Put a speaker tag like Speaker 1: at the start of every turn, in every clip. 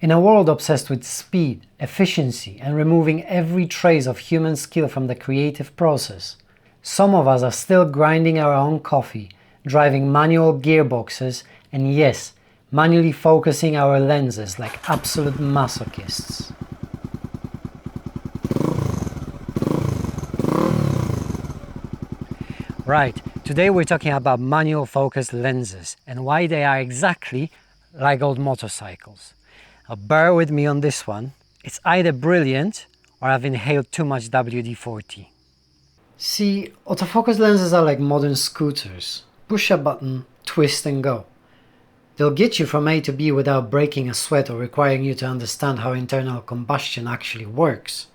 Speaker 1: In a world obsessed with speed, efficiency, and removing every trace of human skill from the creative process, some of us are still grinding our own coffee, driving manual gearboxes, and yes, manually focusing our lenses like absolute masochists. Right, today we're talking about manual focus lenses and why they are exactly like old motorcycles. Now bear with me on this one. It's either brilliant or I've inhaled too much WD-40. See, autofocus lenses are like modern scooters. Push a button, twist and go. They'll get you from A to B without breaking a sweat or requiring you to understand how internal combustion actually works.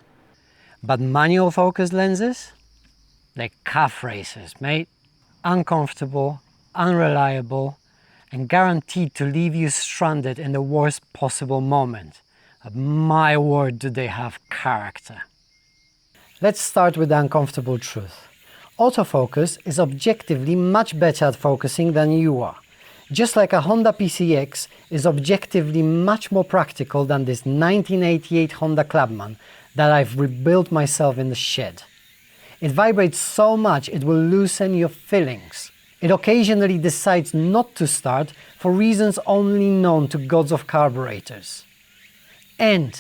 Speaker 1: But manual focus lenses? They're calf racers, mate. Uncomfortable, unreliable, and guaranteed to leave you stranded in the worst possible moment. But my word, do they have character. Let's start with the uncomfortable truth. Autofocus is objectively much better at focusing than you are. Just like a Honda PCX is objectively much more practical than this 1988 Honda Clubman that I've rebuilt myself in the shed. It vibrates so much it will loosen your fillings. It occasionally decides not to start for reasons only known to gods of carburetors. And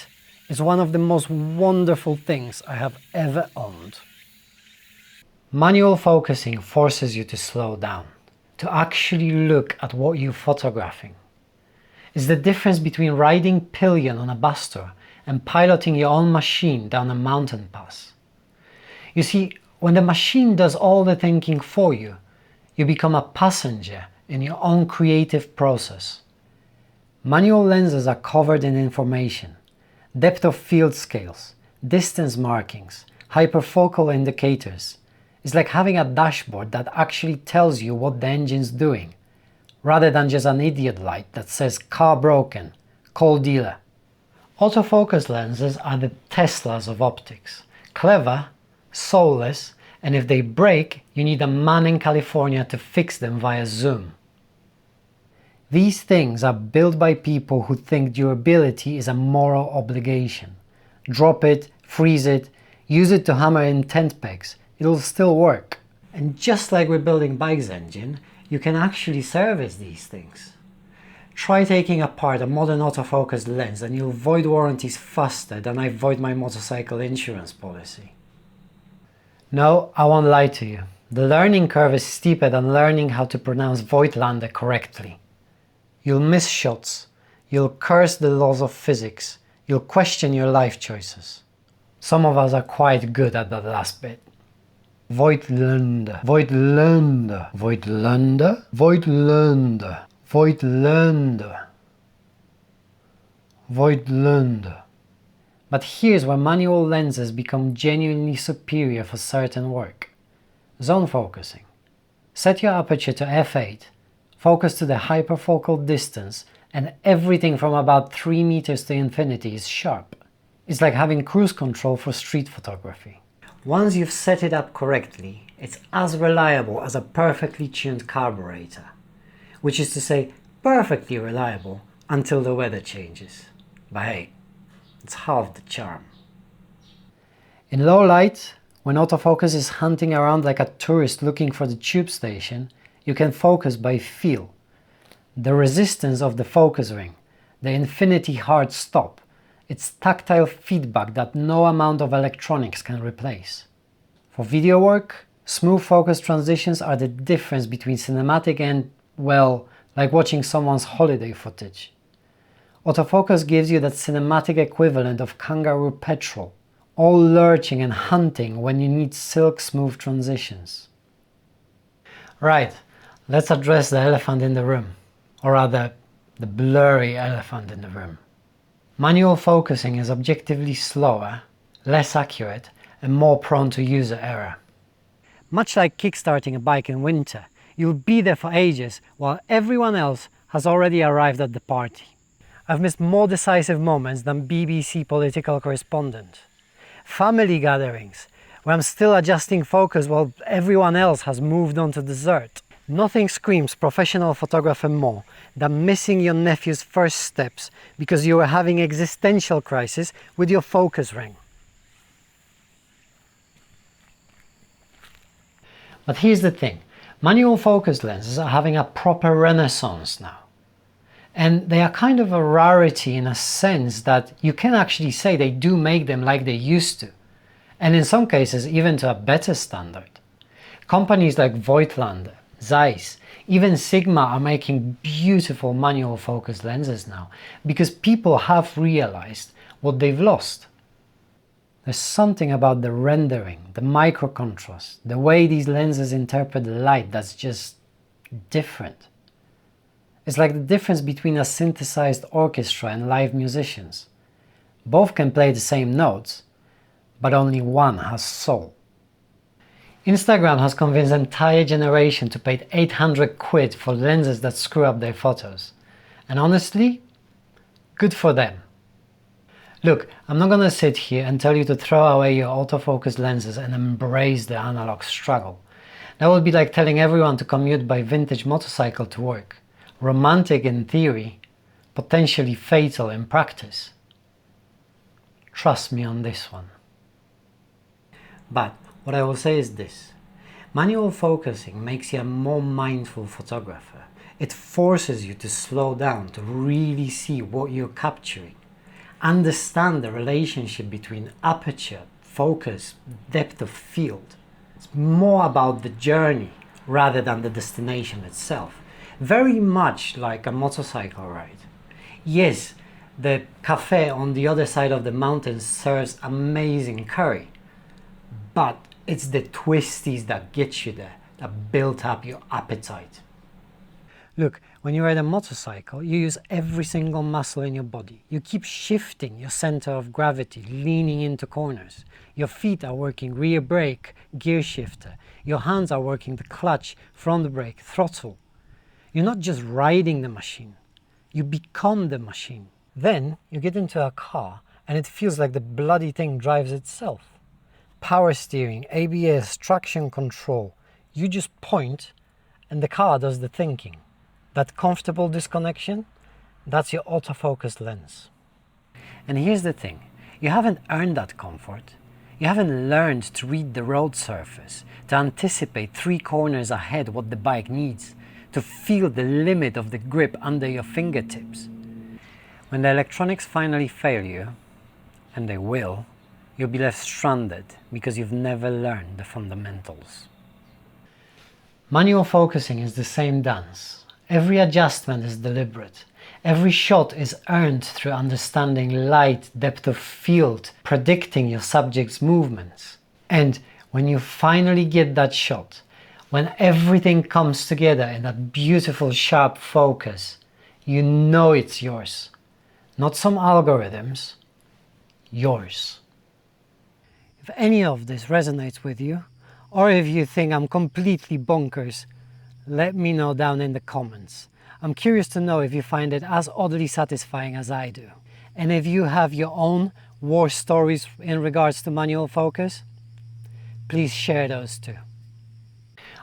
Speaker 1: it's one of the most wonderful things I have ever owned. Manual focusing forces you to slow down, to actually look at what you're photographing. It's the difference between riding pillion on a bus tour and piloting your own machine down a mountain pass. You see, when the machine does all the thinking for you, you become a passenger in your own creative process. Manual lenses are covered in information, depth of field scales, distance markings, hyperfocal indicators. It's like having a dashboard that actually tells you what the engine's doing, rather than just an idiot light that says car broken, call dealer. Autofocus lenses are the Teslas of optics. Clever, soulless, and if they break, you need a man in California to fix them via Zoom. These things are built by people who think durability is a moral obligation. Drop it, freeze it, use it to hammer in tent pegs, it'll still work. And just like with building bike's engine, you can actually service these things. Try taking apart a modern autofocus lens and you'll void warranties faster than I void my motorcycle insurance policy. No, I won't lie to you. The learning curve is steeper than learning how to pronounce Voigtlander correctly. You'll miss shots, you'll curse the laws of physics, you'll question your life choices. Some of us are quite good at that last bit. Voigtlander, Voigtlander, Voigtlander, Voigtlander, Voigtlander, Voigtlander. But here's where manual lenses become genuinely superior for certain work. Zone focusing. Set your aperture to f8, focus to the hyperfocal distance, and everything from about 3 meters to infinity is sharp. It's like having cruise control for street photography. Once you've set it up correctly, it's as reliable as a perfectly tuned carburetor. Which is to say, perfectly reliable until the weather changes. But hey, it's half the charm. In low light, when autofocus is hunting around like a tourist looking for the tube station, you can focus by feel. The resistance of the focus ring, the infinity hard stop, it's tactile feedback that no amount of electronics can replace. For video work, smooth focus transitions are the difference between cinematic and, well, like watching someone's holiday footage. Autofocus gives you that cinematic equivalent of kangaroo petrol, all lurching and hunting when you need silk smooth transitions. Right, let's address the elephant in the room, or rather, the blurry elephant in the room. Manual focusing is objectively slower, less accurate, and more prone to user error. Much like kickstarting a bike in winter, you'll be there for ages while everyone else has already arrived at the party. I've missed more decisive moments than BBC political correspondent. Family gatherings, where I'm still adjusting focus while everyone else has moved on to dessert. Nothing screams professional photographer more than missing your nephew's first steps because you were having existential crisis with your focus ring. But here's the thing, manual focus lenses are having a proper renaissance now. And they are kind of a rarity in a sense that you can actually say they do make them like they used to. And in some cases even to a better standard. Companies like Voigtlander, Zeiss, even Sigma are making beautiful manual focus lenses now because people have realized what they've lost. There's something about the rendering, the micro contrast, the way these lenses interpret the light that's just different. It's like the difference between a synthesized orchestra and live musicians. Both can play the same notes, but only one has soul. Instagram has convinced an entire generation to pay 800 quid for lenses that screw up their photos. And honestly, good for them. Look, I'm not gonna sit here and tell you to throw away your autofocus lenses and embrace the analog struggle. That would be like telling everyone to commute by vintage motorcycle to work. Romantic in theory, potentially fatal in practice. Trust me on this one. But what I will say is this. Manual focusing makes you a more mindful photographer. It forces you to slow down, to really see what you're capturing. Understand the relationship between aperture, focus, depth of field. It's more about the journey rather than the destination itself. Very much like a motorcycle ride. Yes, the café on the other side of the mountain serves amazing curry, but it's the twisties that get you there, that build up your appetite. Look, when you ride a motorcycle, you use every single muscle in your body. You keep shifting your center of gravity, leaning into corners. Your feet are working rear brake, gear shifter. Your hands are working the clutch, front brake, throttle. You're not just riding the machine, you become the machine. Then you get into a car and it feels like the bloody thing drives itself. Power steering, ABS, traction control. You just point and the car does the thinking. That comfortable disconnection, that's your autofocus lens. And here's the thing, you haven't earned that comfort. You haven't learned to read the road surface, to anticipate 3 corners ahead what the bike needs, to feel the limit of the grip under your fingertips. When the electronics finally fail you, and they will, you'll be left stranded because you've never learned the fundamentals. Manual focusing is the same dance. Every adjustment is deliberate. Every shot is earned through understanding light, depth of field, predicting your subject's movements. And when you finally get that shot, when everything comes together in that beautiful sharp focus, you know it's yours. Not some algorithms, yours. If any of this resonates with you, or if you think I'm completely bonkers, let me know down in the comments. I'm curious to know if you find it as oddly satisfying as I do. And if you have your own war stories in regards to manual focus, please share those too.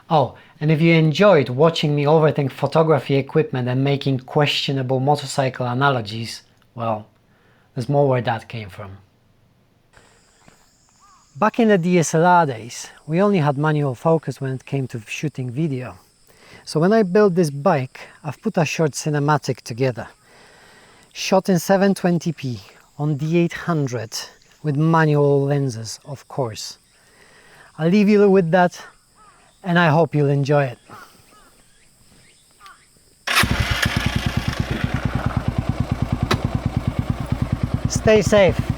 Speaker 1: Oh, and if you enjoyed watching me overthink photography equipment and making questionable motorcycle analogies, well, there's more where that came from. Back in the DSLR days, we only had manual focus when it came to shooting video. So when I built this bike, I've put a short cinematic together. Shot in 720p on D800 with manual lenses, of course. I'll leave you with that, and I hope you'll enjoy it. Stay safe.